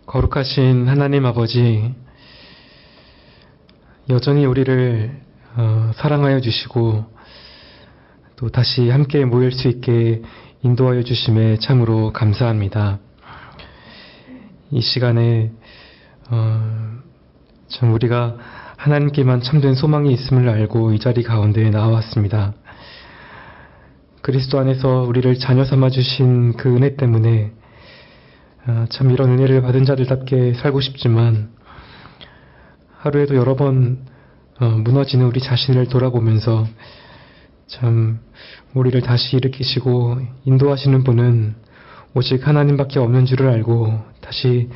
거룩하신 하나님 아버지, 여전히 우리를 사랑하여 주시고 또 다시 함께 모일 수 있게 인도하여 주심에 참으로 감사합니다. 이 시간에 참 우리가 하나님께만 참된 소망이 있음을 알고 이 자리 가운데 나왔습니다. 그리스도 안에서 우리를 자녀 삼아 주신 그 은혜 때문에 참 이런 은혜를 받은 자들답게 살고 싶지만 하루에도 여러 번 무너지는 우리 자신을 돌아보면서 참 우리를 다시 일으키시고 인도하시는 분은 오직 하나님밖에 없는 줄을 알고 다시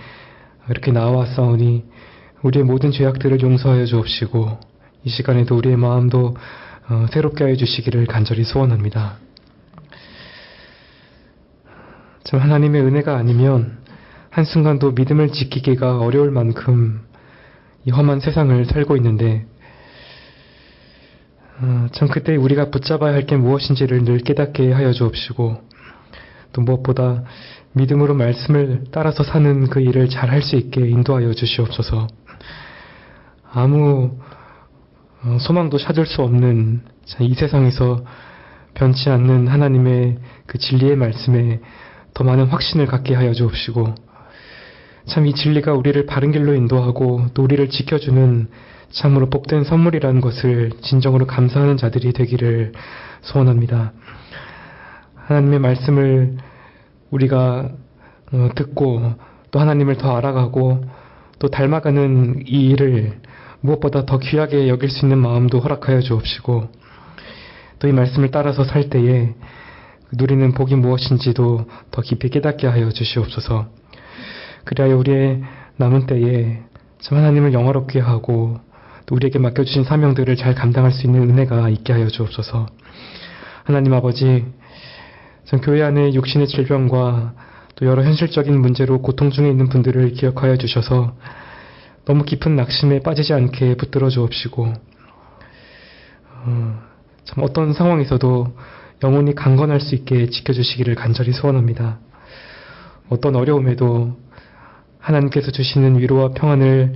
이렇게 나와싸우니 우리의 모든 죄악들을 용서하여 주옵시고 이 시간에도 우리의 마음도 새롭게 하여 주시기를 간절히 소원합니다. 참 하나님의 은혜가 아니면 한순간도 믿음을 지키기가 어려울 만큼 이 험한 세상을 살고 있는데 참 그때 우리가 붙잡아야 할 게 무엇인지를 늘 깨닫게 하여 주옵시고 또 무엇보다 믿음으로 말씀을 따라서 사는 그 일을 잘 할 수 있게 인도하여 주시옵소서. 아무 소망도 찾을 수 없는 이 세상에서 변치 않는 하나님의 그 진리의 말씀에 더 많은 확신을 갖게 하여 주옵시고 참 이 진리가 우리를 바른 길로 인도하고 또 우리를 지켜주는 참으로 복된 선물이라는 것을 진정으로 감사하는 자들이 되기를 소원합니다. 하나님의 말씀을 우리가 듣고 또 하나님을 더 알아가고 또 닮아가는 이 일을 무엇보다 더 귀하게 여길 수 있는 마음도 허락하여 주옵시고 또 이 말씀을 따라서 살 때에 누리는 복이 무엇인지도 더 깊이 깨닫게 하여 주시옵소서. 그리하여 우리의 남은 때에 참 하나님을 영화롭게 하고 또 우리에게 맡겨주신 사명들을 잘 감당할 수 있는 은혜가 있게 하여 주옵소서. 하나님 아버지, 참 교회 안에 육신의 질병과 또 여러 현실적인 문제로 고통 중에 있는 분들을 기억하여 주셔서 너무 깊은 낙심에 빠지지 않게 붙들어 주옵시고 참 어떤 상황에서도 영혼이 강건할 수 있게 지켜주시기를 간절히 소원합니다. 어떤 어려움에도 하나님께서 주시는 위로와 평안을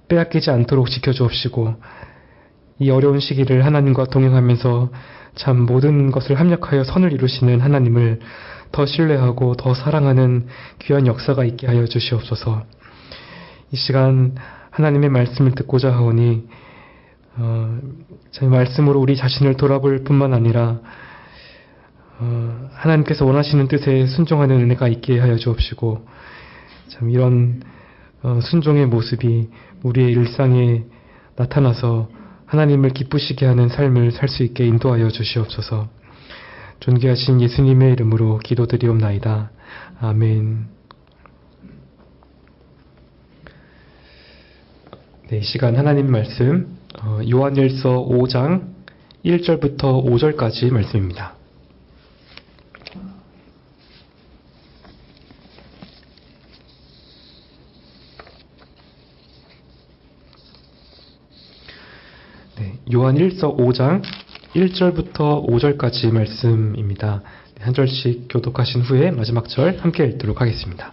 빼앗기지 않도록 지켜주옵시고 이 어려운 시기를 하나님과 동행하면서 참 모든 것을 합력하여 선을 이루시는 하나님을 더 신뢰하고 더 사랑하는 귀한 역사가 있게 하여 주시옵소서. 이 시간 하나님의 말씀을 듣고자 하오니 참 말씀으로 우리 자신을 돌아볼 뿐만 아니라 하나님께서 원하시는 뜻에 순종하는 은혜가 있게 하여 주옵시고 참 이런 순종의 모습이 우리의 일상에 나타나서 하나님을 기쁘시게 하는 삶을 살 수 있게 인도하여 주시옵소서. 존귀하신 예수님의 이름으로 기도드리옵나이다. 아멘. 네, 이 시간 하나님 말씀 요한일서 5장 1절부터 5절까지 말씀입니다. 요한일서 5장 1절부터 5절까지 말씀입니다. 한 절씩 교독하신 후에 마지막 절 함께 읽도록 하겠습니다.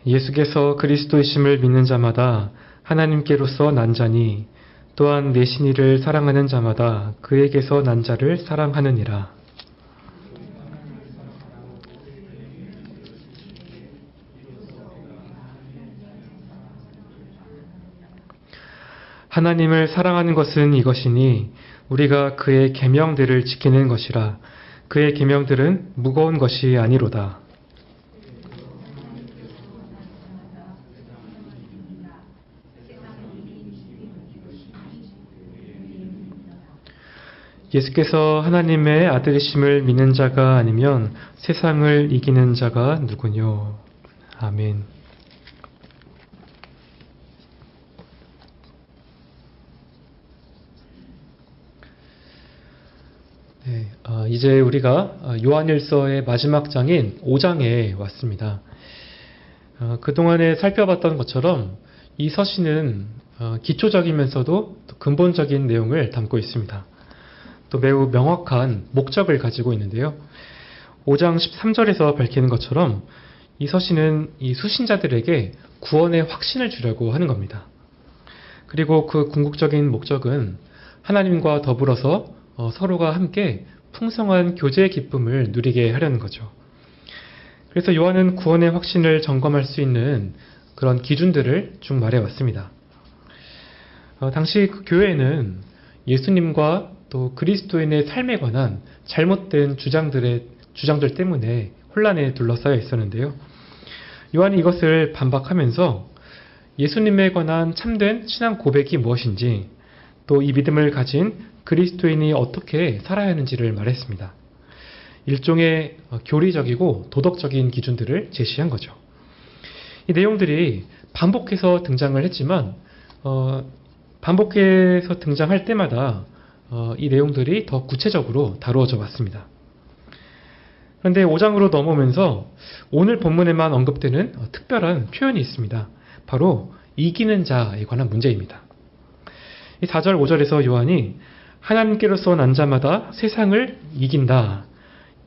예수께서 그리스도이심을 믿는 자마다 하나님께로서 난 자니 또한 내신 이를 사랑하는 자마다 그에게서 난 자를 사랑하느니라. 하나님을 사랑하는 것은 이것이니 우리가 그의 계명들을 지키는 것이라. 그의 계명들은 무거운 것이 아니로다. 예수께서 하나님의 아들이심을 믿는 자가 아니면 세상을 이기는 자가 누구뇨? 아멘. 네, 이제 우리가 요한일서의 마지막 장인 5장에 왔습니다. 그동안에 살펴봤던 것처럼 이 서신은 기초적이면서도 근본적인 내용을 담고 있습니다. 또 매우 명확한 목적을 가지고 있는데요. 5장 13절에서 밝히는 것처럼 이 서신은 이 수신자들에게 구원의 확신을 주려고 하는 겁니다. 그리고 그 궁극적인 목적은 하나님과 더불어서 서로가 함께 풍성한 교제의 기쁨을 누리게 하려는 거죠. 그래서 요한은 구원의 확신을 점검할 수 있는 그런 기준들을 쭉 말해왔습니다. 당시 그 교회에는 예수님과 또 그리스도인의 삶에 관한 잘못된 주장들 때문에 혼란에 둘러싸여 있었는데요. 요한이 이것을 반박하면서 예수님에 관한 참된 신앙 고백이 무엇인지, 또 이 믿음을 가진 그리스도인이 어떻게 살아야 하는지를 말했습니다. 일종의 교리적이고 도덕적인 기준들을 제시한 거죠. 이 내용들이 반복해서 등장을 했지만 반복해서 등장할 때마다 이 내용들이 더 구체적으로 다루어져 왔습니다. 그런데 5장으로 넘어오면서 오늘 본문에만 언급되는 특별한 표현이 있습니다. 바로 이기는 자에 관한 문제입니다. 이 4절, 5절에서 요한이 하나님께로서 난 자마다 세상을 이긴다.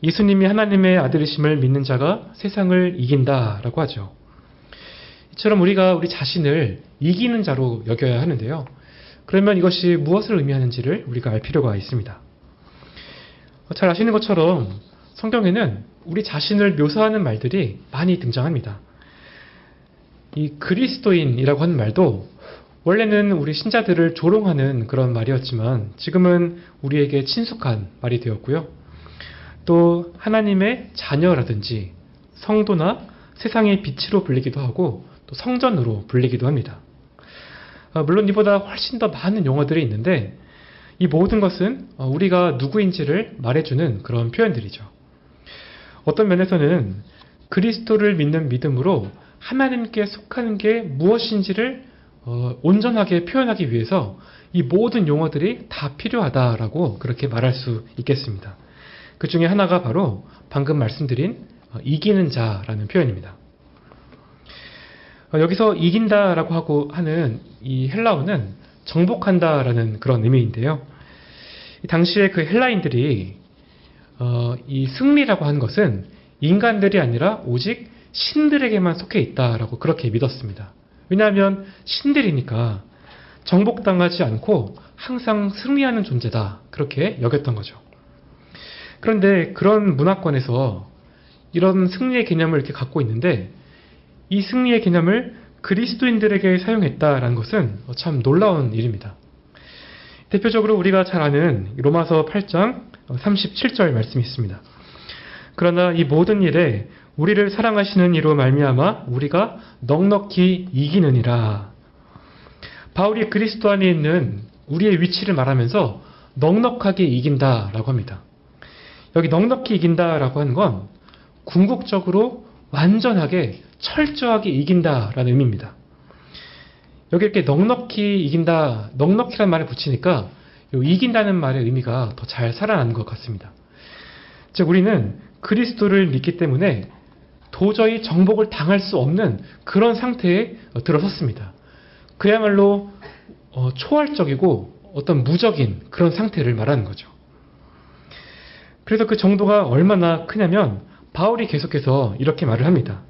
예수님이 하나님의 아들이심을 믿는 자가 세상을 이긴다라고 하죠. 이처럼 우리가 우리 자신을 이기는 자로 여겨야 하는데요. 그러면 이것이 무엇을 의미하는지를 우리가 알 필요가 있습니다. 잘 아시는 것처럼 성경에는 우리 자신을 묘사하는 말들이 많이 등장합니다. 이 그리스도인이라고 하는 말도 원래는 우리 신자들을 조롱하는 그런 말이었지만 지금은 우리에게 친숙한 말이 되었고요. 또 하나님의 자녀라든지 성도나 세상의 빛으로 불리기도 하고 또 성전으로 불리기도 합니다. 물론 이보다 훨씬 더 많은 용어들이 있는데 이 모든 것은 우리가 누구인지를 말해주는 그런 표현들이죠. 어떤 면에서는 그리스도를 믿는 믿음으로 하나님께 속하는 게 무엇인지를 온전하게 표현하기 위해서 이 모든 용어들이 다 필요하다라고 그렇게 말할 수 있겠습니다. 그 중에 하나가 바로 방금 말씀드린 이기는 자라는 표현입니다. 여기서 이긴다라고 하는 이 헬라어는 정복한다라는 그런 의미인데요. 당시에 그 헬라인들이 이 승리라고 하는 것은 인간들이 아니라 오직 신들에게만 속해 있다라고 그렇게 믿었습니다. 왜냐하면 신들이니까 정복당하지 않고 항상 승리하는 존재다 그렇게 여겼던 거죠. 그런데 그런 문화권에서 이런 승리의 개념을 이렇게 갖고 있는데 이 승리의 개념을 그리스도인들에게 사용했다라는 것은 참 놀라운 일입니다. 대표적으로 우리가 잘 아는 로마서 8장 37절 말씀이 있습니다. 그러나 이 모든 일에 우리를 사랑하시는 이로 말미암아 우리가 넉넉히 이기느니라. 바울이 그리스도 안에 있는 우리의 위치를 말하면서 넉넉하게 이긴다라고 합니다. 여기 넉넉히 이긴다라고 하는 건 궁극적으로 완전하게 철저하게 이긴다라는 의미입니다. 여기 이렇게 넉넉히 이긴다, 넉넉히라는 말을 붙이니까 이긴다는 말의 의미가 더 잘 살아나는 것 같습니다. 즉 우리는 그리스도를 믿기 때문에 도저히 정복을 당할 수 없는 그런 상태에 들어섰습니다. 그야말로 초월적이고 어떤 무적인 그런 상태를 말하는 거죠. 그래서 그 정도가 얼마나 크냐면 바울이 계속해서 이렇게 말을 합니다.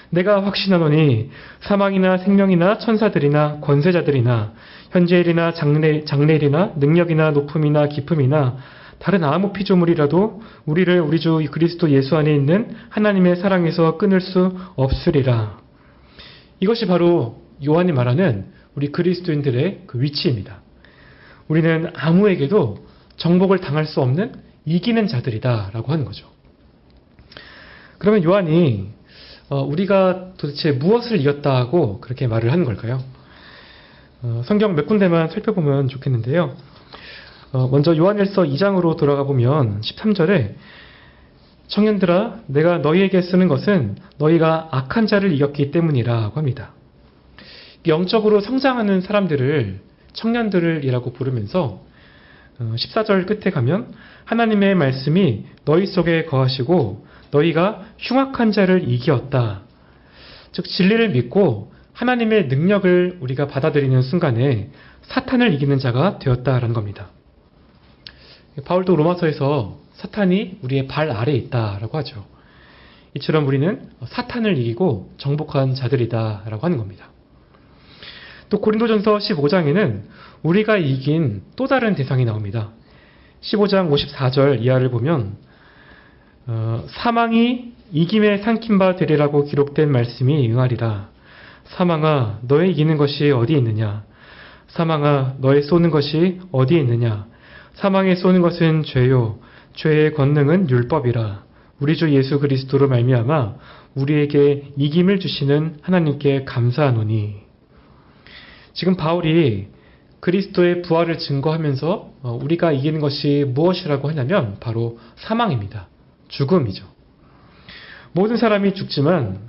내가 확신하노니 사망이나 생명이나 천사들이나 권세자들이나 현재일이나 장래일이나 능력이나 높음이나 깊음이나 다른 아무 피조물이라도 우리를 우리 주 그리스도 예수 안에 있는 하나님의 사랑에서 끊을 수 없으리라. 이것이 바로 요한이 말하는 우리 그리스도인들의 그 위치입니다. 우리는 아무에게도 정복을 당할 수 없는 이기는 자들이다라고 하는 거죠. 그러면 요한이 우리가 도대체 무엇을 이겼다고 그렇게 말을 하는 걸까요? 성경 몇 군데만 살펴보면 좋겠는데요. 먼저 요한일서 2장으로 돌아가 보면 13절에 청년들아 내가 너희에게 쓰는 것은 너희가 악한 자를 이겼기 때문이라고 합니다. 영적으로 성장하는 사람들을 청년들이라고 부르면서 14절 끝에 가면 하나님의 말씀이 너희 속에 거하시고 너희가 흉악한 자를 이기었다. 즉 진리를 믿고 하나님의 능력을 우리가 받아들이는 순간에 사탄을 이기는 자가 되었다라는 겁니다. 바울도 로마서에서 사탄이 우리의 발 아래에 있다라고 하죠. 이처럼 우리는 사탄을 이기고 정복한 자들이다라고 하는 겁니다. 또 고린도전서 15장에는 우리가 이긴 또 다른 대상이 나옵니다. 15장 54절 이하를 보면 사망이 이김에 삼킨 바 되리라고 기록된 말씀이 응하리라. 사망아 너의 이기는 것이 어디 있느냐? 사망아 너의 쏘는 것이 어디 있느냐? 사망에 쏘는 것은 죄요 죄의 권능은 율법이라. 우리 주 예수 그리스도로 말미암아 우리에게 이김을 주시는 하나님께 감사하노니. 지금 바울이 그리스도의 부활을 증거하면서 우리가 이기는 것이 무엇이라고 하냐면 바로 사망입니다. 죽음이죠. 모든 사람이 죽지만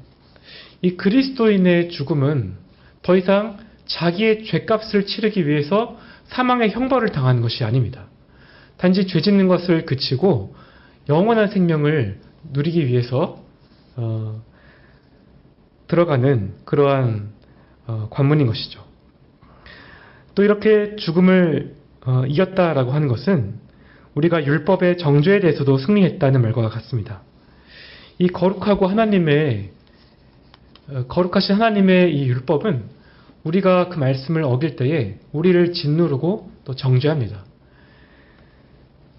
이 그리스도인의 죽음은 더 이상 자기의 죄값을 치르기 위해서 사망의 형벌을 당하는 것이 아닙니다. 단지 죄 짓는 것을 그치고 영원한 생명을 누리기 위해서 들어가는 그러한 관문인 것이죠. 또 이렇게 죽음을 이겼다라고 하는 것은 우리가 율법의 정죄에 대해서도 승리했다는 말과 같습니다. 이 거룩하고 거룩하신 하나님의 이 율법은 우리가 그 말씀을 어길 때에 우리를 짓누르고 또 정죄합니다.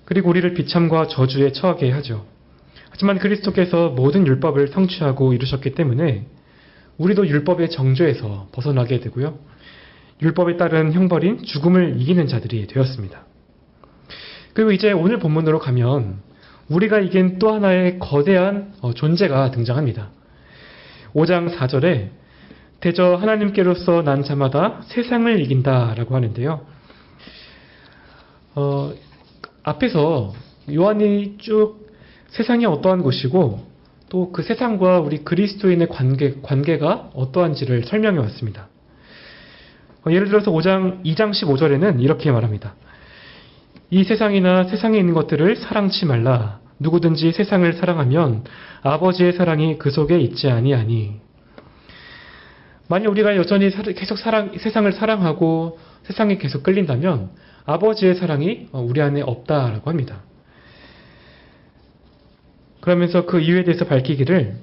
그리고 우리를 비참과 저주에 처하게 하죠. 하지만 그리스도께서 모든 율법을 성취하고 이루셨기 때문에 우리도 율법의 정죄에서 벗어나게 되고요. 율법에 따른 형벌인 죽음을 이기는 자들이 되었습니다. 그리고 이제 오늘 본문으로 가면 우리가 이긴 또 하나의 거대한 존재가 등장합니다. 5장 4절에 대저 하나님께로서 난 자마다 세상을 이긴다라고 하는데요. 앞에서 요한이 쭉 세상이 어떠한 곳이고 또 그 세상과 우리 그리스도인의 관계가 어떠한지를 설명해 왔습니다. 예를 들어서 2장 15절에는 이렇게 말합니다. 이 세상이나 세상에 있는 것들을 사랑치 말라. 누구든지 세상을 사랑하면 아버지의 사랑이 그 속에 있지 아니하니. 만약 우리가 여전히 계속 세상을 사랑하고 세상에 계속 끌린다면 아버지의 사랑이 우리 안에 없다라고 합니다. 그러면서 그 이유에 대해서 밝히기를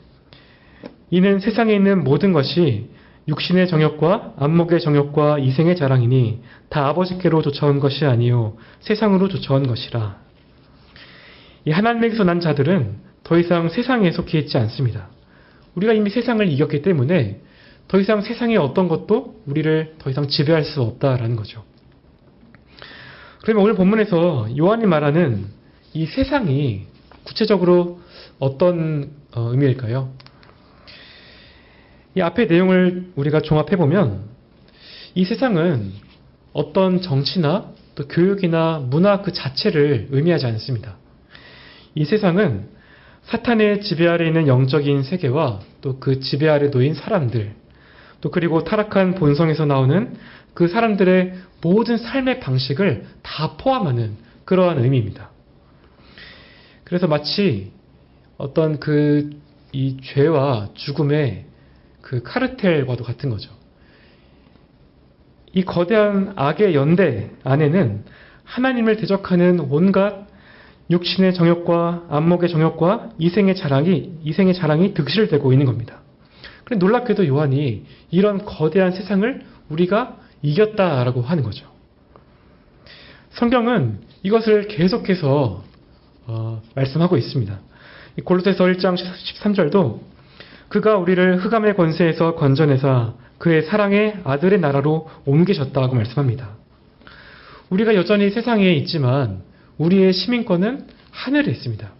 이는 세상에 있는 모든 것이 육신의 정욕과 안목의 정욕과 이생의 자랑이니 다 아버지께로 쫓아온 것이 아니요 세상으로 쫓아온 것이라. 이 하나님에게서 난 자들은 더 이상 세상에 속해 있지 않습니다. 우리가 이미 세상을 이겼기 때문에 더 이상 세상의 어떤 것도 우리를 더 이상 지배할 수 없다라는 거죠. 그러면 오늘 본문에서 요한이 말하는 이 세상이 구체적으로 어떤 의미일까요? 이 앞의 내용을 우리가 종합해보면 이 세상은 어떤 정치나 또 교육이나 문화 그 자체를 의미하지 않습니다. 이 세상은 사탄의 지배 아래 있는 영적인 세계와 또 그 지배 아래 놓인 사람들, 또 그리고 타락한 본성에서 나오는 그 사람들의 모든 삶의 방식을 다 포함하는 그러한 의미입니다. 그래서 마치 어떤 이 죄와 죽음의 그 카르텔과도 같은 거죠. 이 거대한 악의 연대 안에는 하나님을 대적하는 온갖 육신의 정욕과 안목의 정욕과 이생의 자랑이 득실되고 있는 겁니다. 그런데 놀랍게도 요한이 이런 거대한 세상을 우리가 이겼다라고 하는 거죠. 성경은 이것을 계속해서 말씀하고 있습니다. 골로새서 1장 13절도 그가 우리를 흑암의 권세에서 건져내사 그의 사랑의 아들의 나라로 옮기셨다고 말씀합니다. 우리가 여전히 세상에 있지만 우리의 시민권은 하늘에 있습니다.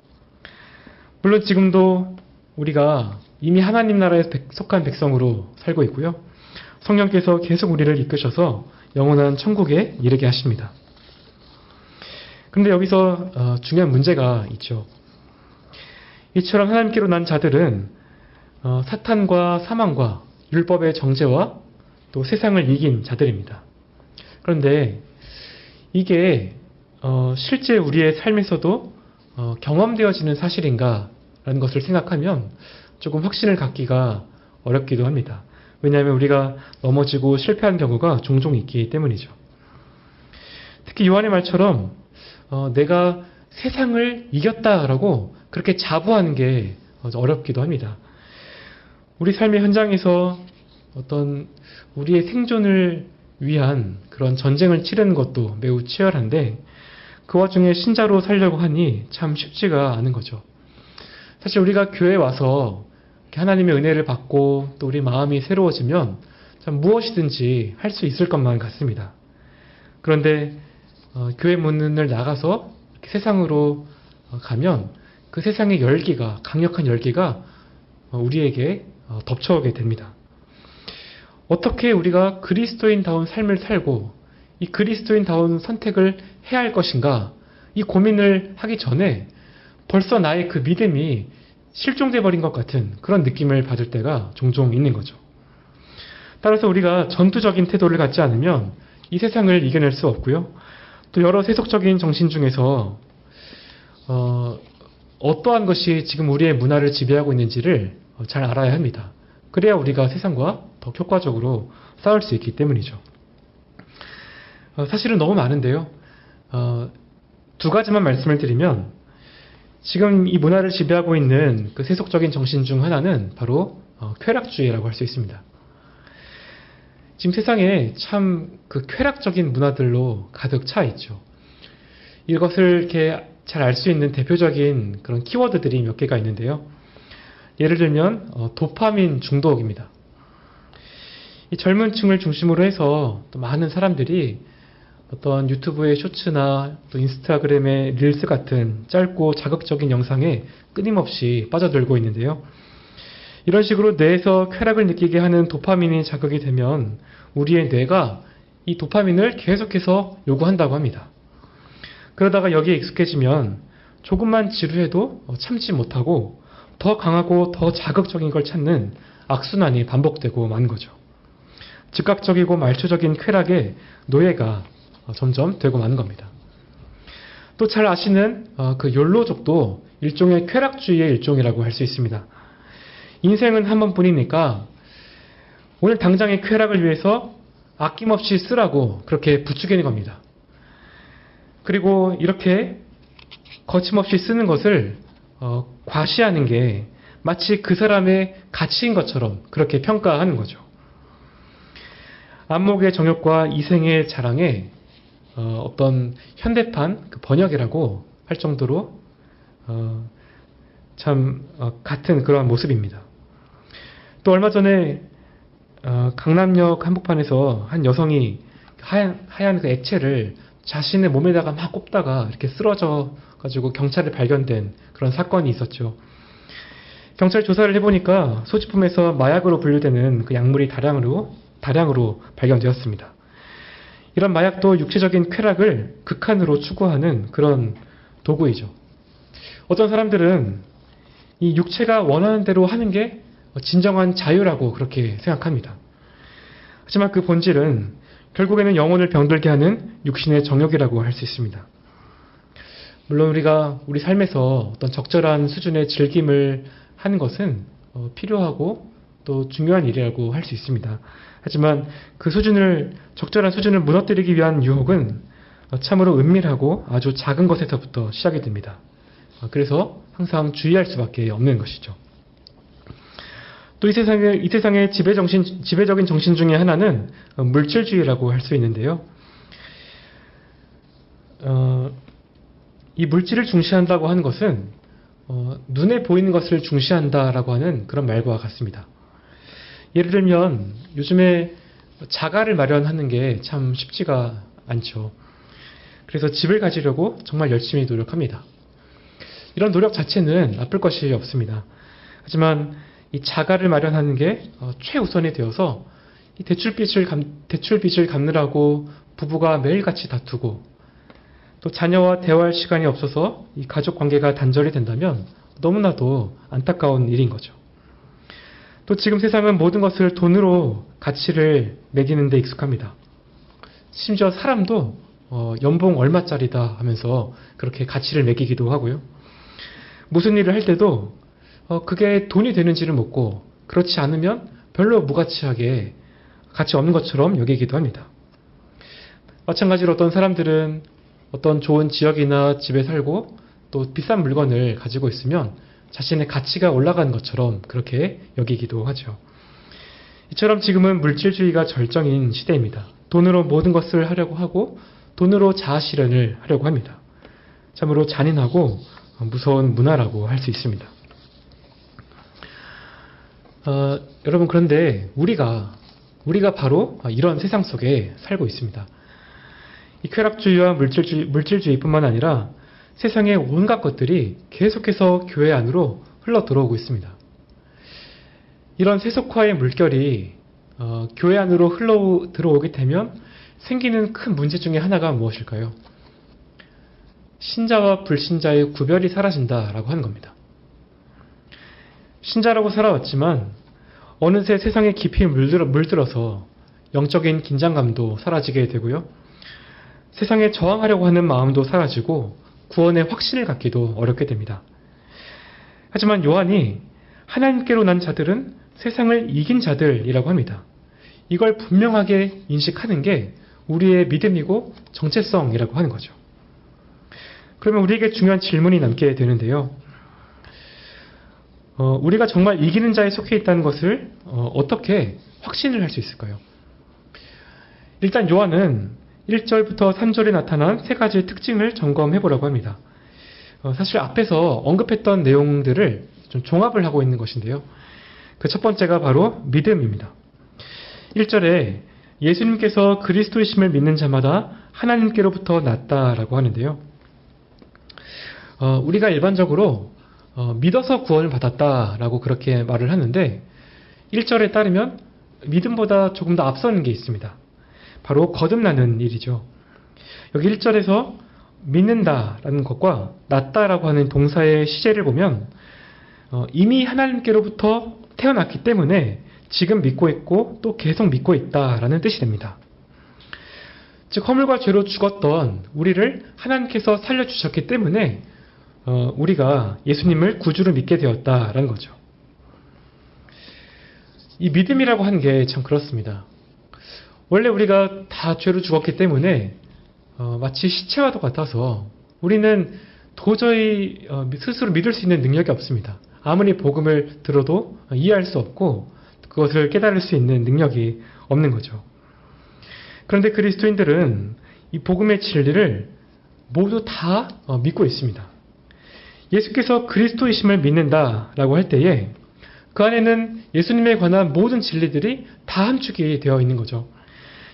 물론 지금도 우리가 이미 하나님 나라에 속한 백성으로 살고 있고요. 성령께서 계속 우리를 이끄셔서 영원한 천국에 이르게 하십니다. 그런데 여기서 중요한 문제가 있죠. 이처럼 하나님께로 난 자들은 사탄과 사망과 율법의 정죄와 또 세상을 이긴 자들입니다. 그런데 이게 실제 우리의 삶에서도 경험되어지는 사실인가라는 것을 생각하면 조금 확신을 갖기가 어렵기도 합니다. 왜냐하면 우리가 넘어지고 실패한 경우가 종종 있기 때문이죠. 특히 요한의 말처럼 내가 세상을 이겼다라고 그렇게 자부하는 게 어렵기도 합니다. 우리 삶의 현장에서 어떤 우리의 생존을 위한 그런 전쟁을 치르는 것도 매우 치열한데 그 와중에 신자로 살려고 하니 참 쉽지가 않은 거죠. 사실 우리가 교회에 와서 하나님의 은혜를 받고 또 우리 마음이 새로워지면 참 무엇이든지 할 수 있을 것만 같습니다. 그런데 교회 문을 나가서 세상으로 가면 그 세상의 열기가, 강력한 열기가 우리에게 덮쳐오게 됩니다. 어떻게 우리가 그리스도인다운 삶을 살고 이 그리스도인다운 선택을 해야 할 것인가, 이 고민을 하기 전에 벌써 나의 그 믿음이 실종돼 버린 것 같은 그런 느낌을 받을 때가 종종 있는 거죠. 따라서 우리가 전투적인 태도를 갖지 않으면 이 세상을 이겨낼 수 없고요. 또 여러 세속적인 정신 중에서 어떠한 것이 지금 우리의 문화를 지배하고 있는지를 잘 알아야 합니다. 그래야 우리가 세상과 더 효과적으로 싸울 수 있기 때문이죠. 사실은 너무 많은데요. 두 가지만 말씀을 드리면 지금 이 문화를 지배하고 있는 그 세속적인 정신 중 하나는 바로 쾌락주의라고 할 수 있습니다. 지금 세상에 참 그 쾌락적인 문화들로 가득 차 있죠. 이것을 이렇게 잘 알 수 있는 대표적인 그런 키워드들이 몇 개가 있는데요. 예를 들면 도파민 중독입니다. 이 젊은 층을 중심으로 해서 또 많은 사람들이 어떤 유튜브의 쇼츠나 또 인스타그램의 릴스 같은 짧고 자극적인 영상에 끊임없이 빠져들고 있는데요. 이런 식으로 뇌에서 쾌락을 느끼게 하는 도파민이 자극이 되면 우리의 뇌가 이 도파민을 계속해서 요구한다고 합니다. 그러다가 여기에 익숙해지면 조금만 지루해도 참지 못하고 더 강하고 더 자극적인 걸 찾는 악순환이 반복되고 마는 거죠. 즉각적이고 말초적인 쾌락에 노예가 점점 되고 마는 겁니다. 또 잘 아시는 그 욜로족도 일종의 쾌락주의의 일종이라고 할 수 있습니다. 인생은 한 번뿐이니까 오늘 당장의 쾌락을 위해서 아낌없이 쓰라고 그렇게 부추기는 겁니다. 그리고 이렇게 거침없이 쓰는 것을 과시하는 게 마치 그 사람의 가치인 것처럼 그렇게 평가하는 거죠. 안목의 정욕과 이생의 자랑에 어떤 현대판 그 번역이라고 할 정도로 참 같은 그러한 모습입니다. 또 얼마 전에 강남역 한복판에서 한 여성이 하얀 그 액체를 자신의 몸에다가 막 꼽다가 이렇게 쓰러져 가지고 경찰에 발견된 그런 사건이 있었죠. 경찰 조사를 해보니까 소지품에서 마약으로 분류되는 그 약물이 다량으로 발견되었습니다. 이런 마약도 육체적인 쾌락을 극한으로 추구하는 그런 도구이죠. 어떤 사람들은 이 육체가 원하는 대로 하는 게 진정한 자유라고 그렇게 생각합니다. 하지만 그 본질은 결국에는 영혼을 병들게 하는 육신의 정욕이라고 할 수 있습니다. 물론 우리가 우리 삶에서 어떤 적절한 수준의 즐김을 하는 것은 필요하고 또 중요한 일이라고 할 수 있습니다. 하지만 그 적절한 수준을 무너뜨리기 위한 유혹은 참으로 은밀하고 아주 작은 것에서부터 시작이 됩니다. 그래서 항상 주의할 수밖에 없는 것이죠. 또 이 세상의 지배적인 정신 중에 하나는 물질주의라고 할 수 있는데요. 이 물질을 중시한다고 하는 것은 눈에 보이는 것을 중시한다라고 하는 그런 말과 같습니다. 예를 들면 요즘에 자가를 마련하는 게 참 쉽지가 않죠. 그래서 집을 가지려고 정말 열심히 노력합니다. 이런 노력 자체는 나쁠 것이 없습니다. 하지만 이 자가를 마련하는 게 최우선이 되어서 이 대출빚을 갚느라고 부부가 매일같이 다투고 또 자녀와 대화할 시간이 없어서 이 가족 관계가 단절이 된다면 너무나도 안타까운 일인 거죠. 또 지금 세상은 모든 것을 돈으로 가치를 매기는 데 익숙합니다. 심지어 사람도 연봉 얼마짜리다 하면서 그렇게 가치를 매기기도 하고요. 무슨 일을 할 때도 그게 돈이 되는지를 묻고 그렇지 않으면 별로 무가치하게 가치 없는 것처럼 여기기도 합니다. 마찬가지로 어떤 사람들은 어떤 좋은 지역이나 집에 살고 또 비싼 물건을 가지고 있으면 자신의 가치가 올라가는 것처럼 그렇게 여기기도 하죠. 이처럼 지금은 물질주의가 절정인 시대입니다. 돈으로 모든 것을 하려고 하고 돈으로 자아실현을 하려고 합니다. 참으로 잔인하고 무서운 문화라고 할 수 있습니다. 여러분, 그런데 우리가 바로 이런 세상 속에 살고 있습니다. 이 쾌락주의와 물질주의뿐만 아니라 세상의 온갖 것들이 계속해서 교회 안으로 흘러 들어오고 있습니다. 이런 세속화의 물결이 교회 안으로 흘러 들어오게 되면 생기는 큰 문제 중에 하나가 무엇일까요? 신자와 불신자의 구별이 사라진다라고 하는 겁니다. 신자라고 살아왔지만 어느새 세상에 깊이 물들어서 영적인 긴장감도 사라지게 되고요. 세상에 저항하려고 하는 마음도 사라지고 구원의 확신을 갖기도 어렵게 됩니다. 하지만 요한이 하나님께로 난 자들은 세상을 이긴 자들이라고 합니다. 이걸 분명하게 인식하는 게 우리의 믿음이고 정체성이라고 하는 거죠. 그러면 우리에게 중요한 질문이 남게 되는데요. 우리가 정말 이기는 자에 속해 있다는 것을 어떻게 확신을 할 수 있을까요? 일단 요한은 1절부터 3절에 나타난 세 가지의 특징을 점검해 보라고 합니다. 사실 앞에서 언급했던 내용들을 좀 종합을 하고 있는 것인데요. 그 첫 번째가 바로 믿음입니다. 1절에 예수님께서 그리스도이심을 믿는 자마다 하나님께로부터 났다라고 하는데요. 우리가 일반적으로 믿어서 구원을 받았다라고 그렇게 말을 하는데 1절에 따르면 믿음보다 조금 더 앞서는 게 있습니다. 바로 거듭나는 일이죠. 여기 1절에서 믿는다라는 것과 낫다라고 하는 동사의 시제를 보면 이미 하나님께로부터 태어났기 때문에 지금 믿고 있고 또 계속 믿고 있다라는 뜻이 됩니다. 즉 허물과 죄로 죽었던 우리를 하나님께서 살려주셨기 때문에 우리가 예수님을 구주로 믿게 되었다라는 거죠. 이 믿음이라고 하는 게 참 그렇습니다. 원래 우리가 다 죄로 죽었기 때문에 마치 시체와도 같아서 우리는 도저히 스스로 믿을 수 있는 능력이 없습니다. 아무리 복음을 들어도 이해할 수 없고 그것을 깨달을 수 있는 능력이 없는 거죠. 그런데 그리스도인들은 이 복음의 진리를 모두 다 믿고 있습니다. 예수께서 그리스도이심을 믿는다라고 할 때에 그 안에는 예수님에 관한 모든 진리들이 다 함축이 되어 있는 거죠.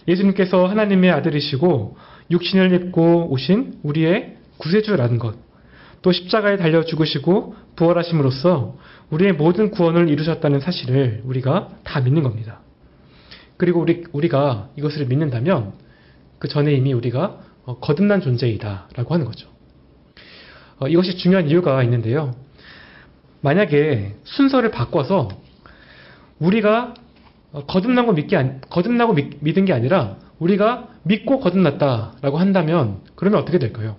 예수님께서 하나님의 아들이시고 육신을 입고 오신 우리의 구세주라는 것, 또 십자가에 달려 죽으시고 부활하심으로써 우리의 모든 구원을 이루셨다는 사실을 우리가 다 믿는 겁니다. 그리고 우리가 이것을 믿는다면 그 전에 이미 우리가 거듭난 존재이다라고 하는 거죠. 이것이 중요한 이유가 있는데요. 만약에 순서를 바꿔서 우리가 거듭나고 믿은 게 아니라 우리가 믿고 거듭났다라고 한다면 그러면 어떻게 될까요?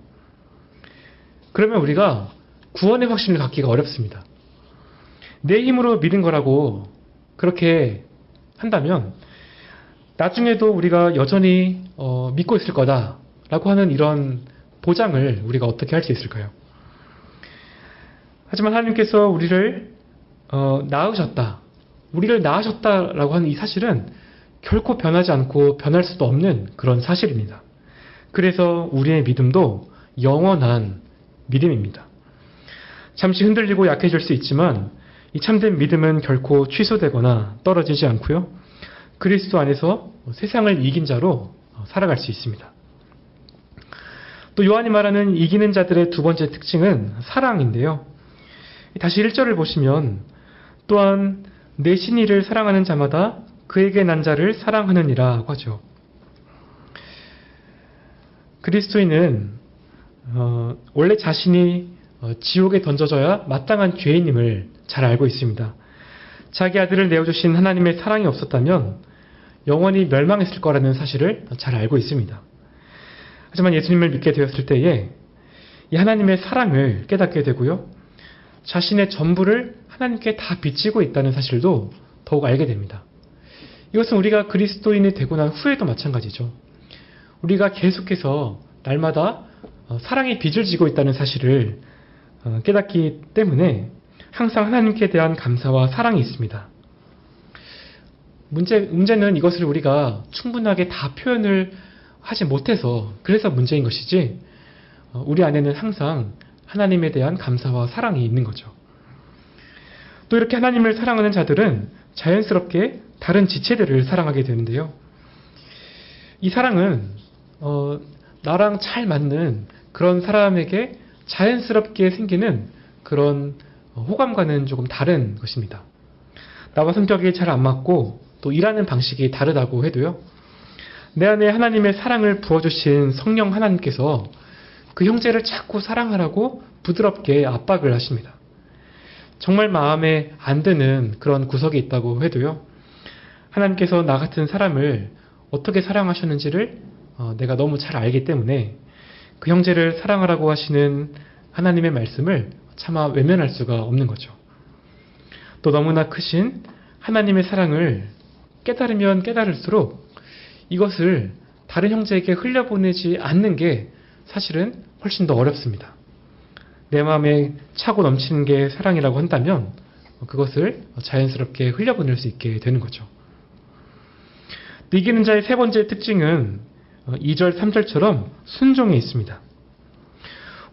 그러면 우리가 구원의 확신을 갖기가 어렵습니다. 내 힘으로 믿은 거라고 그렇게 한다면 나중에도 우리가 여전히 믿고 있을 거다라고 하는 이런 보장을 우리가 어떻게 할 수 있을까요? 하지만 하나님께서 우리를 낳으셨다라고 하는 이 사실은 결코 변하지 않고 변할 수도 없는 그런 사실입니다. 그래서 우리의 믿음도 영원한 믿음입니다. 잠시 흔들리고 약해질 수 있지만 이 참된 믿음은 결코 취소되거나 떨어지지 않고요. 그리스도 안에서 세상을 이긴 자로 살아갈 수 있습니다. 또 요한이 말하는 이기는 자들의 두 번째 특징은 사랑인데요. 다시 1절을 보시면 또한 내 신이를 사랑하는 자마다 그에게 난 자를 사랑하느니라 하죠. 그리스도인은 원래 자신이 지옥에 던져져야 마땅한 죄인임을 잘 알고 있습니다. 자기 아들을 내어주신 하나님의 사랑이 없었다면 영원히 멸망했을 거라는 사실을 잘 알고 있습니다. 하지만 예수님을 믿게 되었을 때에 이 하나님의 사랑을 깨닫게 되고요. 자신의 전부를 하나님께 다 비치고 있다는 사실도 더욱 알게 됩니다. 이것은 우리가 그리스도인이 되고 난 후에도 마찬가지죠. 우리가 계속해서 날마다 사랑이 빚을 지고 있다는 사실을 깨닫기 때문에 항상 하나님께 대한 감사와 사랑이 있습니다. 문제는 이것을 우리가 충분하게 다 표현을 하지 못해서 그래서 문제인 것이지, 우리 안에는 항상 하나님에 대한 감사와 사랑이 있는 거죠. 또 이렇게 하나님을 사랑하는 자들은 자연스럽게 다른 지체들을 사랑하게 되는데요. 이 사랑은 나랑 잘 맞는 그런 사람에게 자연스럽게 생기는 그런 호감과는 조금 다른 것입니다. 나와 성격이 잘 안 맞고 또 일하는 방식이 다르다고 해도요, 내 안에 하나님의 사랑을 부어주신 성령 하나님께서 그 형제를 자꾸 사랑하라고 부드럽게 압박을 하십니다. 정말 마음에 안 드는 그런 구석이 있다고 해도요, 하나님께서 나 같은 사람을 어떻게 사랑하셨는지를 내가 너무 잘 알기 때문에 그 형제를 사랑하라고 하시는 하나님의 말씀을 차마 외면할 수가 없는 거죠. 또 너무나 크신 하나님의 사랑을 깨달으면 깨달을수록 이것을 다른 형제에게 흘려보내지 않는 게 사실은 훨씬 더 어렵습니다. 내 마음에 차고 넘치는 게 사랑이라고 한다면 그것을 자연스럽게 흘려보낼 수 있게 되는 거죠. 이기는 자의 세 번째 특징은 2절, 3절처럼 순종에 있습니다.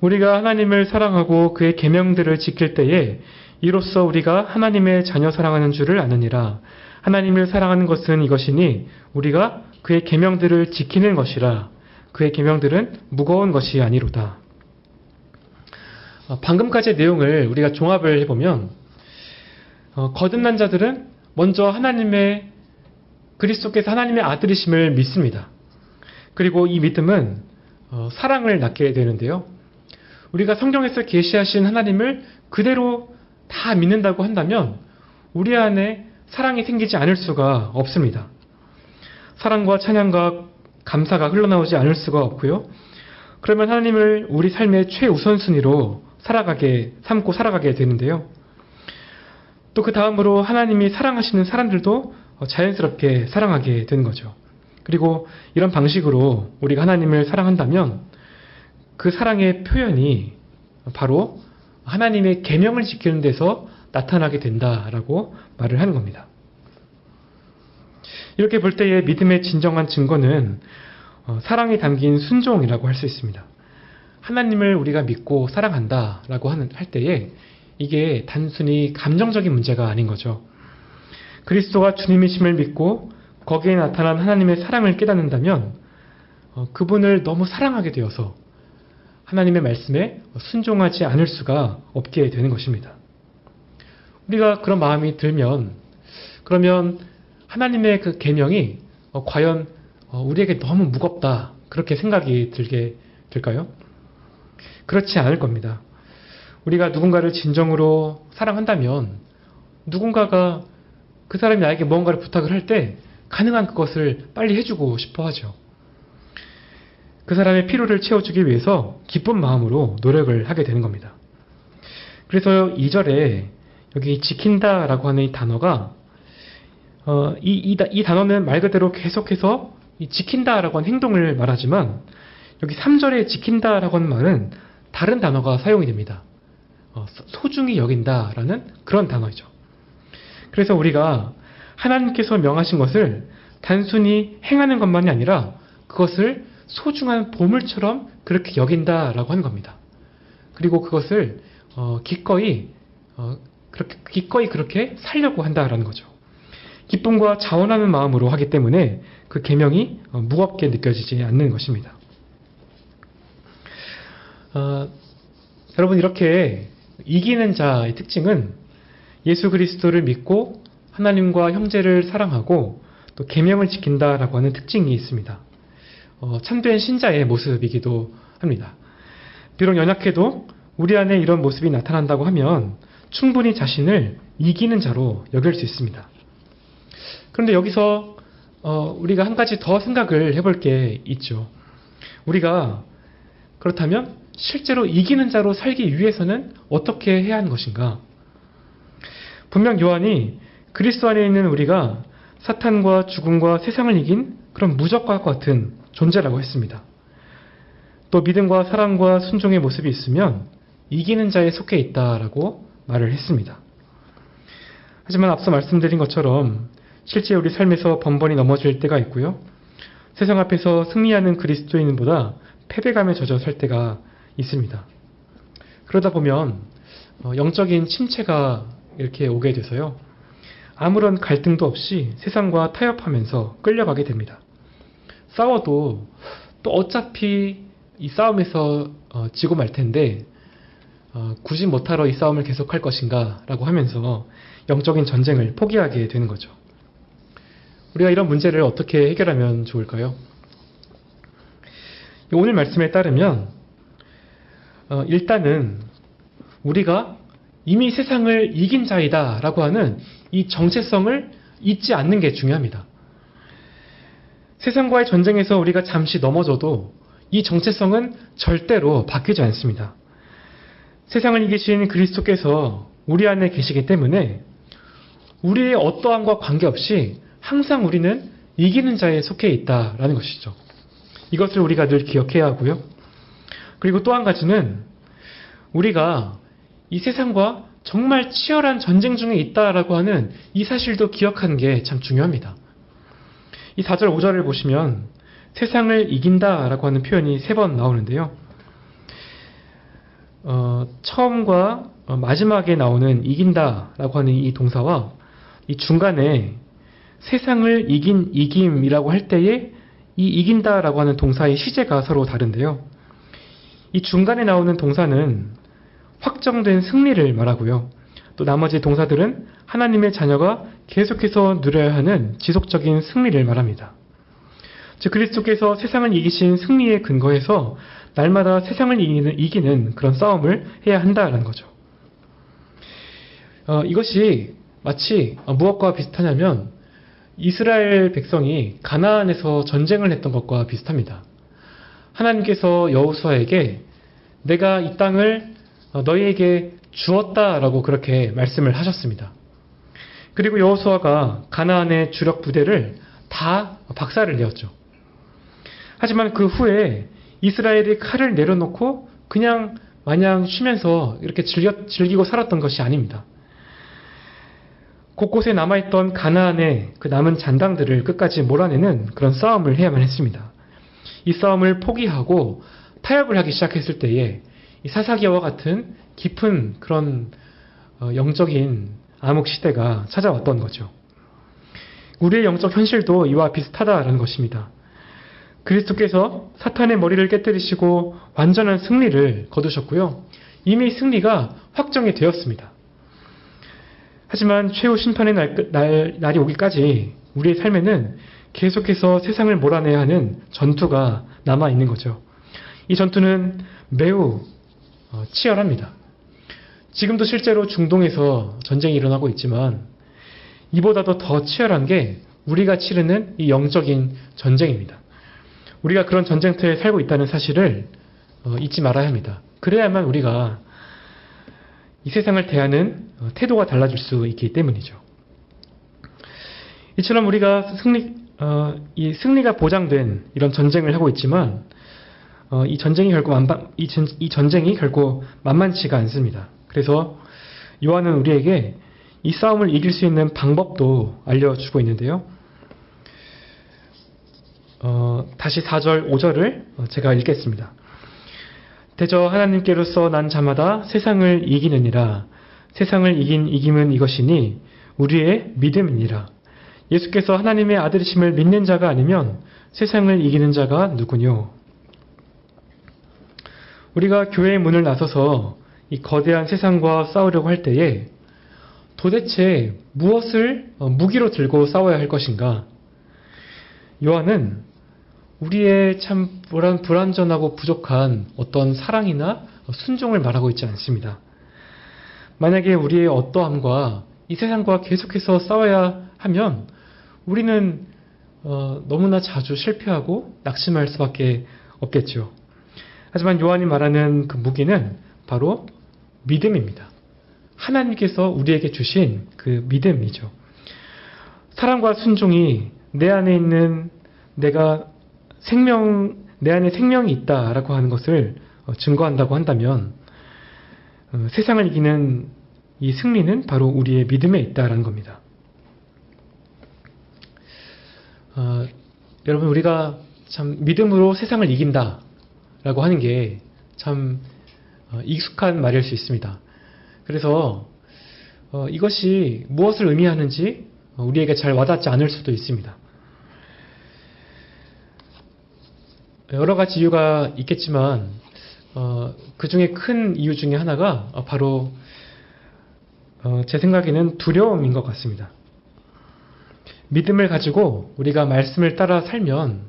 우리가 하나님을 사랑하고 그의 계명들을 지킬 때에 이로써 우리가 하나님의 자녀 사랑하는 줄을 아느니라. 하나님을 사랑하는 것은 이것이니 우리가 그의 계명들을 지키는 것이라. 그의 계명들은 무거운 것이 아니로다. 방금까지의 내용을 우리가 종합을 해보면 거듭난 자들은 먼저 그리스도께서 하나님의 아들이심을 믿습니다. 그리고 이 믿음은 사랑을 낳게 되는데요. 우리가 성경에서 계시하신 하나님을 그대로 다 믿는다고 한다면 우리 안에 사랑이 생기지 않을 수가 없습니다. 사랑과 찬양과 감사가 흘러나오지 않을 수가 없고요. 그러면 하나님을 우리 삶의 최우선순위로 삼고 살아가게 되는데요. 또 그 다음으로 하나님이 사랑하시는 사람들도 자연스럽게 사랑하게 되는 거죠. 그리고 이런 방식으로 우리가 하나님을 사랑한다면 그 사랑의 표현이 바로 하나님의 계명을 지키는 데서 나타나게 된다라고 말을 하는 겁니다. 이렇게 볼 때의 믿음의 진정한 증거는 사랑이 담긴 순종이라고 할 수 있습니다. 하나님을 우리가 믿고 사랑한다라고 할 때에 이게 단순히 감정적인 문제가 아닌 거죠. 그리스도가 주님이심을 믿고 거기에 나타난 하나님의 사랑을 깨닫는다면 그분을 너무 사랑하게 되어서 하나님의 말씀에 순종하지 않을 수가 없게 되는 것입니다. 우리가 그런 마음이 들면 그러면 하나님의 그 계명이 과연 우리에게 너무 무겁다 그렇게 생각이 들게 될까요? 그렇지 않을 겁니다. 우리가 누군가를 진정으로 사랑한다면 누군가가 그 사람이 나에게 무언가를 부탁을 할 때 가능한 그것을 빨리 해주고 싶어 하죠. 그 사람의 필요를 채워주기 위해서 기쁜 마음으로 노력을 하게 되는 겁니다. 그래서 2절에 여기 지킨다라고 하는 이 단어가 이 단어는 말 그대로 계속해서 이 지킨다라고 하는 행동을 말하지만 여기 3절에 지킨다라고 하는 말은 다른 단어가 사용이 됩니다. 소중히 여긴다라는 그런 단어이죠. 그래서 우리가 하나님께서 명하신 것을 단순히 행하는 것만이 아니라 그것을 소중한 보물처럼 그렇게 여긴다라고 하는 겁니다. 그리고 그것을 기꺼이 그렇게 살려고 한다라는 거죠. 기쁨과 자원하는 마음으로 하기 때문에 그 계명이 무겁게 느껴지지 않는 것입니다. 여러분, 이렇게 이기는 자의 특징은 예수 그리스도를 믿고 하나님과 형제를 사랑하고 또 계명을 지킨다라고 하는 특징이 있습니다. 참된 신자의 모습이기도 합니다. 비록 연약해도 우리 안에 이런 모습이 나타난다고 하면 충분히 자신을 이기는 자로 여길 수 있습니다. 그런데 여기서 우리가 한 가지 더 생각을 해볼 게 있죠. 우리가 그렇다면 실제로 이기는 자로 살기 위해서는 어떻게 해야 하는 것인가? 분명 요한이 그리스도 안에 있는 우리가 사탄과 죽음과 세상을 이긴 그런 무적과 같은 존재라고 했습니다. 또 믿음과 사랑과 순종의 모습이 있으면 이기는 자에 속해 있다라고 말을 했습니다. 하지만 앞서 말씀드린 것처럼 실제 우리 삶에서 번번이 넘어질 때가 있고요. 세상 앞에서 승리하는 그리스도인보다 패배감에 젖어 살 때가 있습니다. 그러다 보면 영적인 침체가 이렇게 오게 돼서요. 아무런 갈등도 없이 세상과 타협하면서 끌려가게 됩니다. 싸워도 또 어차피 이 싸움에서 지고 말 텐데 굳이 못하러 이 싸움을 계속할 것인가 라고 하면서 영적인 전쟁을 포기하게 되는 거죠. 우리가 이런 문제를 어떻게 해결하면 좋을까요? 오늘 말씀에 따르면 일단은 우리가 이미 세상을 이긴 자이다 라고 하는 이 정체성을 잊지 않는 게 중요합니다. 세상과의 전쟁에서 우리가 잠시 넘어져도 이 정체성은 절대로 바뀌지 않습니다. 세상을 이기신 그리스도께서 우리 안에 계시기 때문에 우리의 어떠함과 관계없이 항상 우리는 이기는 자에 속해 있다라는 것이죠. 이것을 우리가 늘 기억해야 하고요. 그리고 또 한 가지는 우리가 이 세상과 정말 치열한 전쟁 중에 있다라고 하는 이 사실도 기억하는 게 참 중요합니다. 이 4절, 5절을 보시면 세상을 이긴다라고 하는 표현이 3번 나오는데요. 처음과 마지막에 나오는 이긴다라고 하는 이 동사와 이 중간에 세상을 이긴 이김이라고 할 때에 이 이긴다라고 하는 동사의 시제가 서로 다른데요. 이 중간에 나오는 동사는 확정된 승리를 말하고요. 또 나머지 동사들은 하나님의 자녀가 계속해서 누려야 하는 지속적인 승리를 말합니다. 즉 그리스도께서 세상을 이기신 승리에 근거해서 날마다 세상을 이기는 그런 싸움을 해야 한다는 거죠. 이것이 마치 무엇과 비슷하냐면 이스라엘 백성이 가나안에서 전쟁을 했던 것과 비슷합니다. 하나님께서 여호수아에게 내가 이 땅을 너희에게 주었다라고 그렇게 말씀을 하셨습니다. 그리고 여호수아가 가나안의 주력 부대를 다 박살을 내었죠. 하지만 그 후에 이스라엘이 칼을 내려놓고 그냥 마냥 쉬면서 이렇게 즐기고 살았던 것이 아닙니다. 곳곳에 남아있던 가나안의 그 남은 잔당들을 끝까지 몰아내는 그런 싸움을 해야만 했습니다. 이 싸움을 포기하고 타협을 하기 시작했을 때에 이 사사기와 같은 깊은 그런 영적인 암흑 시대가 찾아왔던 거죠. 우리의 영적 현실도 이와 비슷하다는 것입니다. 그리스도께서 사탄의 머리를 깨뜨리시고 완전한 승리를 거두셨고요. 이미 승리가 확정이 되었습니다. 하지만 최후 심판의 날이 오기까지 우리의 삶에는 계속해서 세상을 몰아내야 하는 전투가 남아있는 거죠. 이 전투는 매우 치열합니다. 지금도 실제로 중동에서 전쟁이 일어나고 있지만 이보다도 더 치열한 게 우리가 치르는 이 영적인 전쟁입니다. 우리가 그런 전쟁터에 살고 있다는 사실을 잊지 말아야 합니다. 그래야만 우리가 이 세상을 대하는 태도가 달라질 수 있기 때문이죠. 이처럼 우리가 이 승리가 보장된 이런 전쟁을 하고 있지만 이 전쟁이 결코 만만치가 않습니다. 그래서 요한은 우리에게 이 싸움을 이길 수 있는 방법도 알려주고 있는데요. 다시 4절, 5절을 제가 읽겠습니다. 대저 하나님께로서 난 자마다 세상을 이기느니라. 세상을 이긴 이김은 이것이니 우리의 믿음이니라. 예수께서 하나님의 아들이심을 믿는 자가 아니면 세상을 이기는 자가 누구뇨? 우리가 교회의 문을 나서서 이 거대한 세상과 싸우려고 할 때에 도대체 무엇을 무기로 들고 싸워야 할 것인가? 요한은 우리의 참 불완전하고 부족한 어떤 사랑이나 순종을 말하고 있지 않습니다. 만약에 우리의 어떠함과 이 세상과 계속해서 싸워야 하면 우리는 너무나 자주 실패하고 낙심할 수밖에 없겠죠. 하지만 요한이 말하는 그 무기는 바로 믿음입니다. 하나님께서 우리에게 주신 그 믿음이죠. 사랑과 순종이 내 안에 있는 내 내 안에 생명이 있다라고 하는 것을 증거한다고 한다면 세상을 이기는 이 승리는 바로 우리의 믿음에 있다라는 겁니다. 여러분, 우리가 참 믿음으로 세상을 이긴다라고 하는 게 참 익숙한 말일 수 있습니다. 그래서 이것이 무엇을 의미하는지 우리에게 잘 와닿지 않을 수도 있습니다. 여러 가지 이유가 있겠지만 그 중에 큰 이유 중에 하나가 바로 제 생각에는 두려움인 것 같습니다. 믿음을 가지고 우리가 말씀을 따라 살면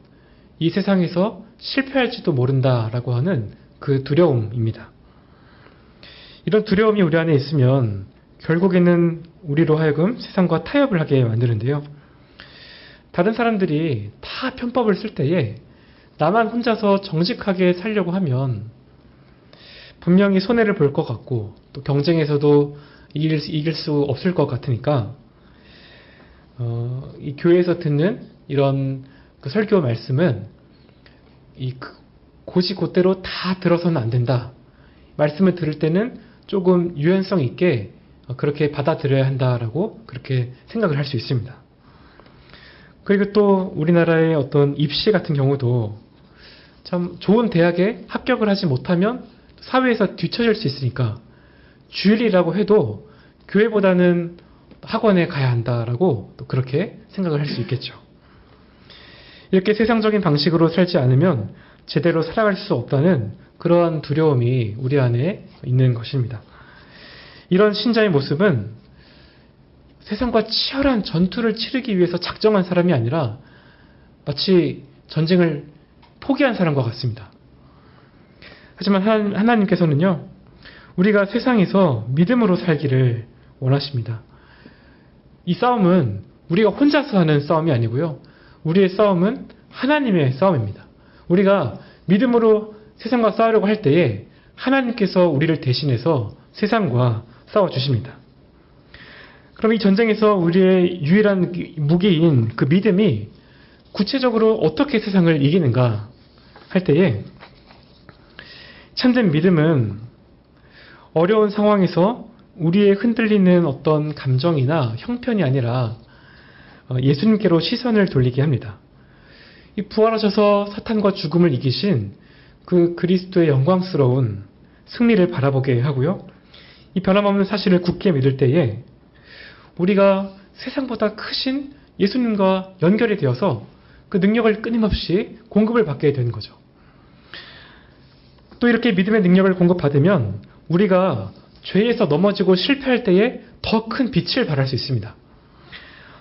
이 세상에서 실패할지도 모른다라고 하는 그 두려움입니다. 이런 두려움이 우리 안에 있으면 결국에는 우리로 하여금 세상과 타협을 하게 만드는데요. 다른 사람들이 다 편법을 쓸 때에 나만 혼자서 정직하게 살려고 하면 분명히 손해를 볼 것 같고 또 경쟁에서도 이길 수 없을 것 같으니까 이 교회에서 듣는 이런 그 설교 말씀은 곧이곧대로 다 들어서는 안 된다. 말씀을 들을 때는 조금 유연성 있게 그렇게 받아들여야 한다라고 그렇게 생각을 할 수 있습니다. 그리고 또 우리나라의 어떤 입시 같은 경우도 참 좋은 대학에 합격을 하지 못하면 사회에서 뒤처질 수 있으니까 주일이라고 해도 교회보다는 학원에 가야 한다라고 또 그렇게 생각을 할 수 있겠죠. 이렇게 세상적인 방식으로 살지 않으면 제대로 살아갈 수 없다는 그러한 두려움이 우리 안에 있는 것입니다. 이런 신자의 모습은 세상과 치열한 전투를 치르기 위해서 작정한 사람이 아니라 마치 전쟁을 포기한 사람과 같습니다. 하지만 하나님께서는요, 우리가 세상에서 믿음으로 살기를 원하십니다. 이 싸움은 우리가 혼자서 하는 싸움이 아니고요. 우리의 싸움은 하나님의 싸움입니다. 우리가 믿음으로 세상과 싸우려고 할 때에 하나님께서 우리를 대신해서 세상과 싸워주십니다. 그럼 이 전쟁에서 우리의 유일한 무기인 그 믿음이 구체적으로 어떻게 세상을 이기는가 할 때에 참된 믿음은 어려운 상황에서 우리의 흔들리는 어떤 감정이나 형편이 아니라 예수님께로 시선을 돌리게 합니다. 이 부활하셔서 사탄과 죽음을 이기신 그 그리스도의 영광스러운 승리를 바라보게 하고요. 이 변함없는 사실을 굳게 믿을 때에 우리가 세상보다 크신 예수님과 연결이 되어서 그 능력을 끊임없이 공급을 받게 되는 거죠. 또 이렇게 믿음의 능력을 공급받으면 우리가 죄에서 넘어지고 실패할 때에 더 큰 빛을 발할 수 있습니다.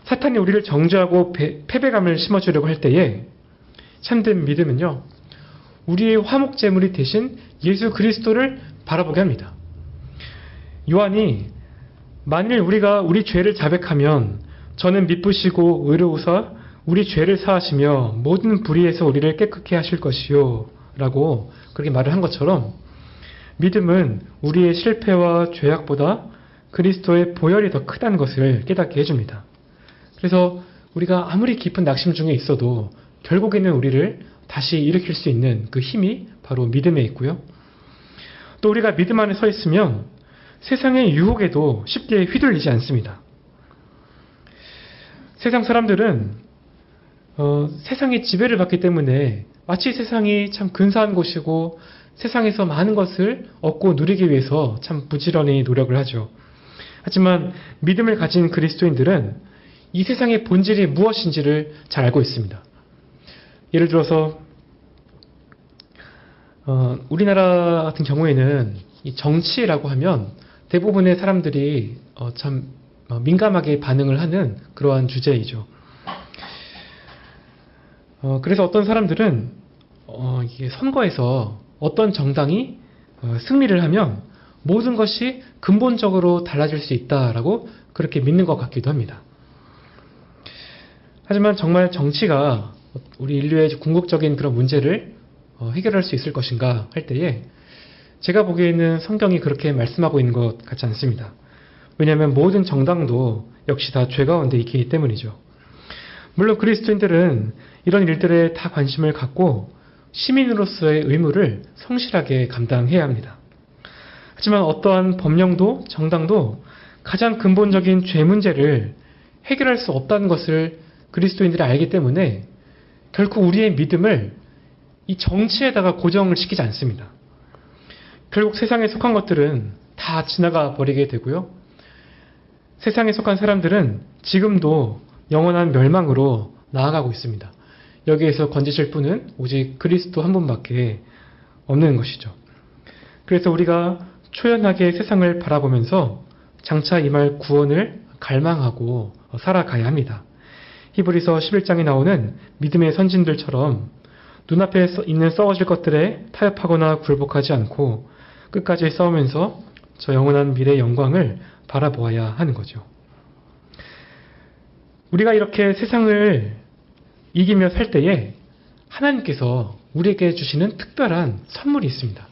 사탄이 우리를 정죄하고 패배감을 심어주려고 할 때에 참된 믿음은요, 우리의 화목제물이 되신 예수 그리스도를 바라보게 합니다. 요한이 만일 우리가 우리 죄를 자백하면 저는 미쁘시고 의로우사 우리 죄를 사하시며 모든 불의에서 우리를 깨끗게 하실 것이요 라고 그렇게 말을 한 것처럼 믿음은 우리의 실패와 죄악보다 그리스도의 보혈이 더 크다는 것을 깨닫게 해줍니다. 그래서 우리가 아무리 깊은 낙심 중에 있어도 결국에는 우리를 다시 일으킬 수 있는 그 힘이 바로 믿음에 있고요. 또 우리가 믿음 안에 서 있으면 세상의 유혹에도 쉽게 휘둘리지 않습니다. 세상 사람들은 세상의 지배를 받기 때문에 마치 세상이 참 근사한 곳이고 세상에서 많은 것을 얻고 누리기 위해서 참 부지런히 노력을 하죠. 하지만 믿음을 가진 그리스도인들은 이 세상의 본질이 무엇인지를 잘 알고 있습니다. 예를 들어서 우리나라 같은 경우에는 이 정치라고 하면 대부분의 사람들이 참 민감하게 반응을 하는 그러한 주제이죠. 그래서 어떤 사람들은 이게 선거에서 어떤 정당이 승리를 하면 모든 것이 근본적으로 달라질 수 있다라고 그렇게 믿는 것 같기도 합니다. 하지만 정말 정치가 우리 인류의 궁극적인 그런 문제를 해결할 수 있을 것인가 할 때에 제가 보기에는 성경이 그렇게 말씀하고 있는 것 같지 않습니다. 왜냐하면 모든 정당도 역시 다 죄 가운데 있기 때문이죠. 물론 그리스도인들은 이런 일들에 다 관심을 갖고 시민으로서의 의무를 성실하게 감당해야 합니다. 하지만 어떠한 법령도 정당도 가장 근본적인 죄 문제를 해결할 수 없다는 것을 그리스도인들이 알기 때문에 결코 우리의 믿음을 이 정치에다가 고정을 시키지 않습니다. 결국 세상에 속한 것들은 다 지나가 버리게 되고요. 세상에 속한 사람들은 지금도 영원한 멸망으로 나아가고 있습니다. 여기에서 건지실 분은 오직 그리스도 한 분밖에 없는 것이죠. 그래서 우리가 초연하게 세상을 바라보면서 장차 임할 구원을 갈망하고 살아가야 합니다. 히브리서 11장에 나오는 믿음의 선진들처럼 눈앞에 있는 썩어질 것들에 타협하거나 굴복하지 않고 끝까지 싸우면서 저 영원한 미래의 영광을 바라보아야 하는 거죠. 우리가 이렇게 세상을 이기며 살 때에 하나님께서 우리에게 주시는 특별한 선물이 있습니다.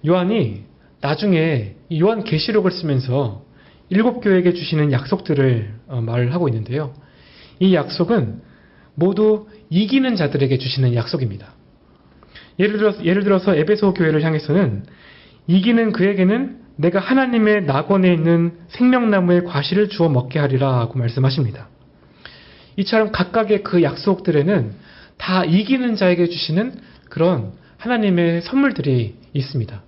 요한이 나중에 이 요한계시록을 쓰면서 7교회에게 주시는 약속들을 말을 하고 있는데요. 이 약속은 모두 이기는 자들에게 주시는 약속입니다. 예를 들어서 에베소 교회를 향해서는 이기는 그에게는 내가 하나님의 낙원에 있는 생명나무의 과실을 주어 먹게 하리라 하고 말씀하십니다. 이처럼 각각의 그 약속들에는 다 이기는 자에게 주시는 그런 하나님의 선물들이 있습니다.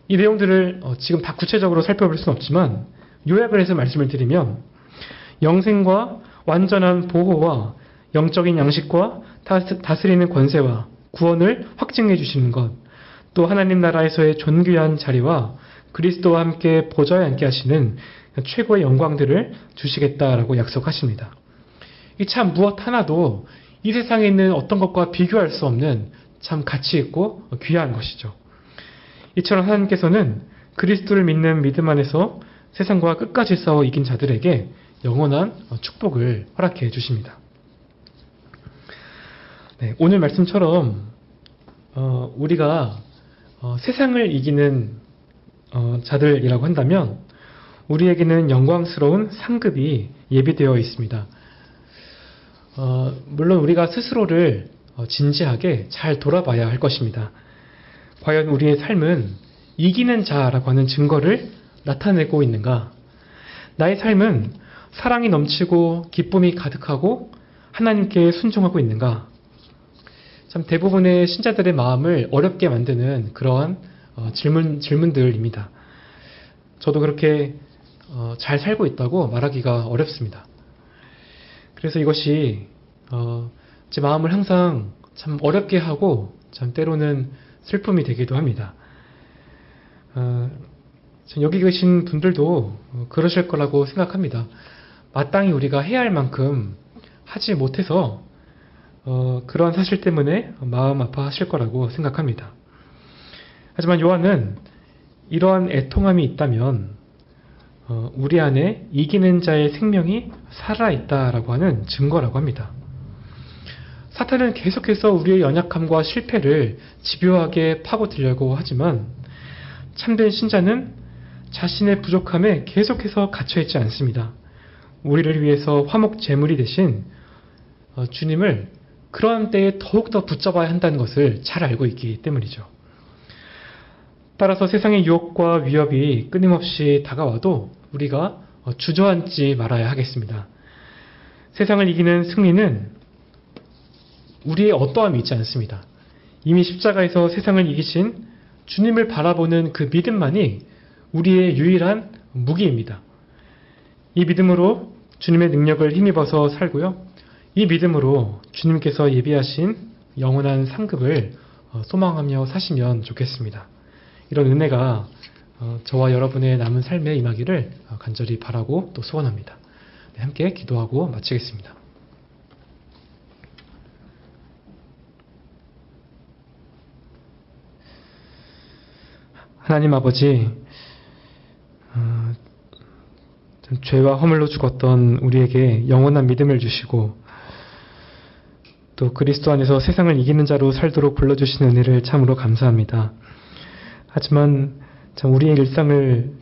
이 내용들을 지금 다 구체적으로 살펴볼 수는 없지만 요약을 해서 말씀을 드리면 영생과 완전한 보호와 영적인 양식과 다스리는 권세와 구원을 확증해 주시는 것, 또 하나님 나라에서의 존귀한 자리와 그리스도와 함께 보좌에 앉게 하시는 최고의 영광들을 주시겠다라고 약속하십니다. 이 참 무엇 하나도 이 세상에 있는 어떤 것과 비교할 수 없는 참 가치 있고 귀한 것이죠. 이처럼 하나님께서는 그리스도를 믿는 믿음 안에서 세상과 끝까지 싸워 이긴 자들에게 영원한 축복을 허락해 주십니다. 네, 오늘 말씀처럼 우리가 세상을 이기는 자들이라고 한다면 우리에게는 영광스러운 상급이 예비되어 있습니다. 물론 우리가 스스로를 진지하게 잘 돌아봐야 할 것입니다. 과연 우리의 삶은 이기는 자라고 하는 증거를 나타내고 있는가? 나의 삶은 사랑이 넘치고 기쁨이 가득하고 하나님께 순종하고 있는가? 참 대부분의 신자들의 마음을 어렵게 만드는 그러한 질문들입니다. 저도 그렇게 잘 살고 있다고 말하기가 어렵습니다. 그래서 이것이 제 마음을 항상 참 어렵게 하고 참 때로는 슬픔이 되기도 합니다. 여기 계신 분들도 그러실 거라고 생각합니다. 마땅히 우리가 해야 할 만큼 하지 못해서 그런 사실 때문에 마음 아파하실 거라고 생각합니다. 하지만 요한은 이러한 애통함이 있다면 우리 안에 이기는 자의 생명이 살아있다라고 하는 증거라고 합니다. 사탄은 계속해서 우리의 연약함과 실패를 집요하게 파고들려고 하지만 참된 신자는 자신의 부족함에 계속해서 갇혀있지 않습니다. 우리를 위해서 화목 제물이 되신 주님을 그러한 때에 더욱더 붙잡아야 한다는 것을 잘 알고 있기 때문이죠. 따라서 세상의 유혹과 위협이 끊임없이 다가와도 우리가 주저앉지 말아야 하겠습니다. 세상을 이기는 승리는 우리의 어떠함이 있지 않습니다. 이미 십자가에서 세상을 이기신 주님을 바라보는 그 믿음만이 우리의 유일한 무기입니다. 이 믿음으로 주님의 능력을 힘입어서 살고요. 이 믿음으로 주님께서 예비하신 영원한 상급을 소망하며 사시면 좋겠습니다. 이런 은혜가 저와 여러분의 남은 삶에 임하기를 간절히 바라고 또 소원합니다. 네, 함께 기도하고 마치겠습니다. 하나님 아버지, 죄와 허물로 죽었던 우리에게 영원한 믿음을 주시고 또 그리스도 안에서 세상을 이기는 자로 살도록 불러주신 은혜를 참으로 감사합니다. 하지만 참 우리의 일상을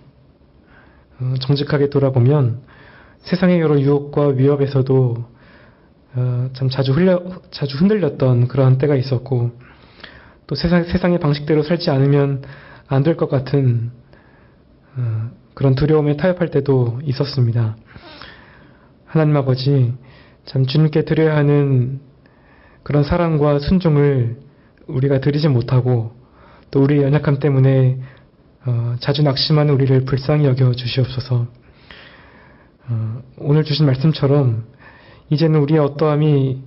정직하게 돌아보면 세상의 여러 유혹과 위협에서도 참 자주 흔들렸던 그러한 때가 있었고, 또 세상의 방식대로 살지 않으면 안 될 것 같은 그런 두려움에 타협할 때도 있었습니다. 하나님 아버지, 참 주님께 드려야 하는 그런 사랑과 순종을 우리가 드리지 못하고, 또 우리의 연약함 때문에 자주 낙심하는 우리를 불쌍히 여겨 주시옵소서. 오늘 주신 말씀처럼 이제는 우리의 어떠함이나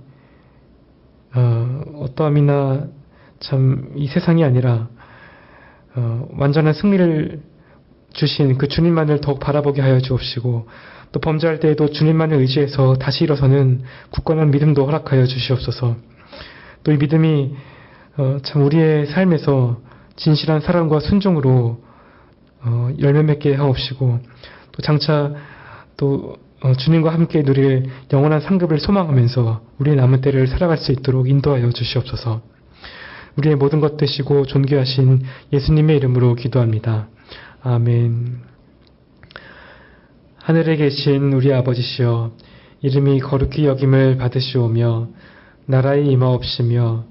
참 이 세상이 아니라 완전한 승리를 주신 그 주님만을 더욱 바라보게 하여 주옵시고, 또 범죄할 때에도 주님만을 의지해서 다시 일어서는 굳건한 믿음도 허락하여 주시옵소서. 또 이 믿음이 참 우리의 삶에서 진실한 사랑과 순종으로 열매 맺게 하옵시고, 또 장차 또 주님과 함께 누릴 영원한 상급을 소망하면서 우리의 남은 때를 살아갈 수 있도록 인도하여 주시옵소서. 우리의 모든 것 되시고 존귀하신 예수님의 이름으로 기도합니다. 아멘. 하늘에 계신 우리 아버지시여, 이름이 거룩히 여김을 받으시오며 나라의 임하옵시며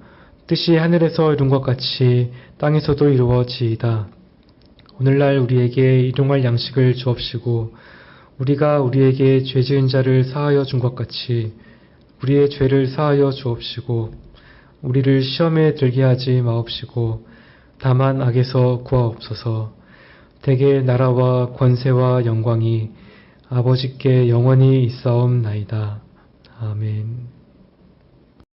뜻이 하늘에서 이룬 것 같이 땅에서도 이루어지이다. 오늘날 우리에게 일용할 양식을 주옵시고, 우리가 우리에게 죄 지은 자를 사하여 준 것 같이 우리의 죄를 사하여 주옵시고, 우리를 시험에 들게 하지 마옵시고 다만 악에서 구하옵소서. 대개 나라와 권세와 영광이 아버지께 영원히 있사옵나이다. 아멘.